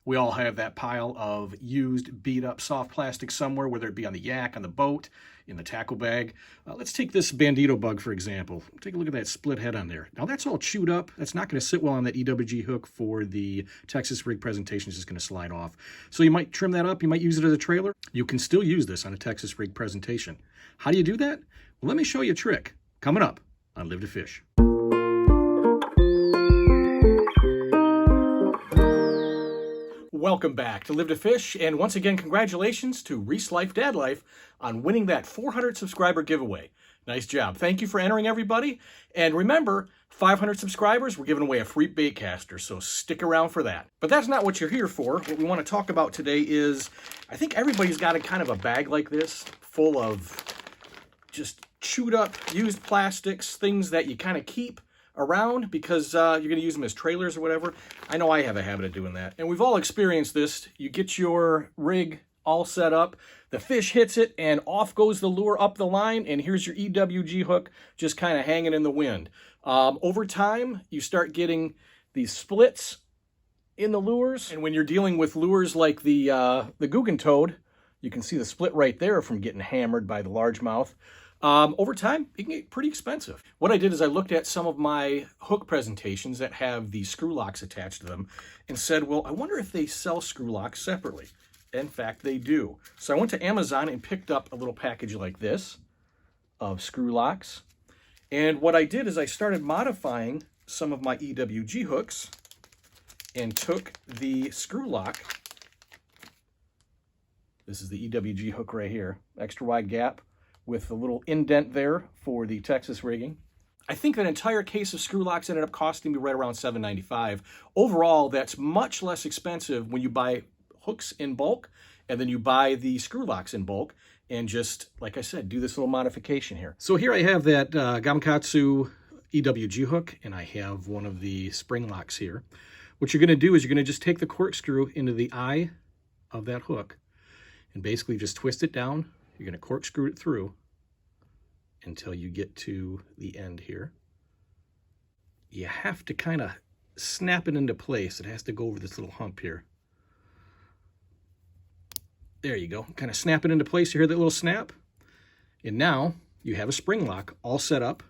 We all have that pile of used, beat-up soft plastic somewhere, whether it be on the yak, on the boat, in the tackle bag. Let's take this bandito bug, for example. Take a look at that split head on there. Now, that's all chewed up. That's not going to sit well on that EWG hook for the Texas rig presentation. It's just going to slide off. So you might trim that up. You might use it as a trailer. You can still use this on a Texas rig presentation. How do you do that? Well, let me show you a trick. Coming up on Live to Fish. Welcome back to Live to Fish, and once again, congratulations to Reese Life Dad Life on winning that 400 subscriber giveaway. Nice job. Thank you for entering, everybody. And remember, 500 subscribers, we're giving away a free bait caster, so stick around for that. But that's not what you're here for. What we want to talk about today is, I think everybody's got a kind of a bag like this, full of just chewed up, used plastics, things that you kind of keep around because you're going to use them as trailers or whatever. I know I have a habit of doing that. And we've all experienced this. You get your rig all set up, the fish hits it, and off goes the lure up the line, and here's your EWG hook just kind of hanging in the wind. Over time, you start getting these splits in the lures, and when you're dealing with lures like the Guggen toad, you can see the split right there from getting hammered by the largemouth. Over time, it can get pretty expensive. What I did is I looked at some of my hook presentations that have the screw locks attached to them and said, well, I wonder if they sell screw locks separately. In fact, they do. So I went to Amazon and picked up a little package like this of screw locks. And what I did is I started modifying some of my EWG hooks and took the screw lock. This is the EWG hook right here, extra wide gap, with a little indent there for the Texas rigging. I think that entire case of screw locks ended up costing me right around $7.95. Overall, that's much less expensive when you buy hooks in bulk and then you buy the screw locks in bulk and just, like I said, do this little modification here. So here I have that Gamakatsu EWG hook, and I have one of the spring locks here. What you're going to do is you're going to just take the corkscrew into the eye of that hook and basically just twist it down. You're going to corkscrew it through until you get to the end here. You have to kind of snap it into place. It has to go over this little hump here. There you go. Kind of snap it into place. You hear that little snap? And now you have a spring lock all set up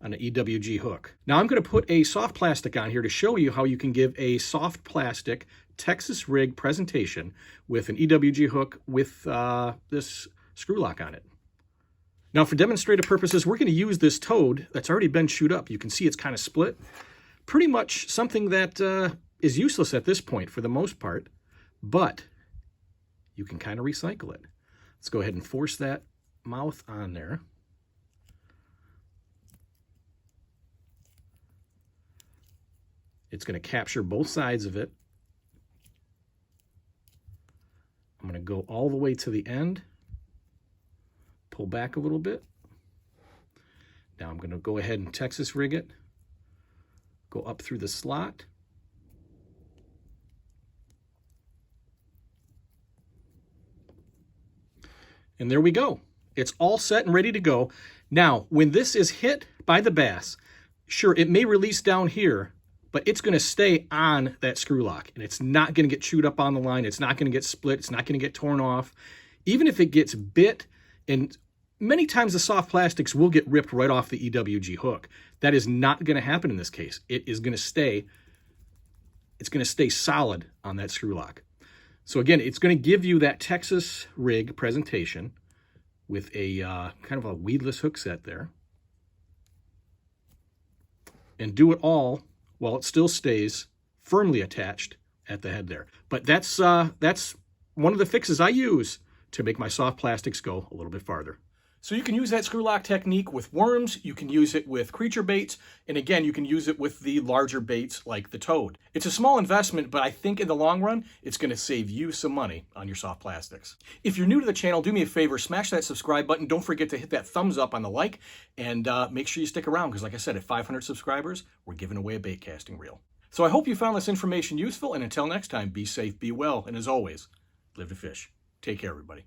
on an EWG hook. Now I'm going to put a soft plastic on here to show you how you can give a soft plastic Texas rig presentation with an EWG hook with this screw lock on it. Now for demonstrative purposes, we're going to use this toad that's already been chewed up. You can see it's kind of split. Pretty much something that is useless at this point for the most part, but you can kind of recycle it. Let's go ahead and force that mouth on there. It's going to capture both sides of it. I'm going to go all the way to the end. Pull back a little bit. Now I'm going to go ahead and Texas rig it. Go up through the slot. And there we go. It's all set and ready to go. Now, when this is hit by the bass, sure, it may release down here, but it's going to stay on that screw lock, and it's not going to get chewed up on the line. It's not going to get split. It's not going to get torn off. Even if it gets bit, and many times the soft plastics will get ripped right off the EWG hook. That is not going to happen in this case. It is going to stay, it's going to stay solid on that screw lock. So again, it's going to give you that Texas rig presentation with a kind of a weedless hook set there. And do it all while it still stays firmly attached at the head there. But that's one of the fixes I use to make my soft plastics go a little bit farther. So you can use that screw lock technique with worms, you can use it with creature baits, and again, you can use it with the larger baits like the toad. It's a small investment, but I think in the long run, it's going to save you some money on your soft plastics. If you're new to the channel, do me a favor, smash that subscribe button. Don't forget to hit that thumbs up on the like, and make sure you stick around, because like I said, at 500 subscribers, we're giving away a bait casting reel. So I hope you found this information useful, and until next time, be safe, be well, and as always, live to fish. Take care, everybody.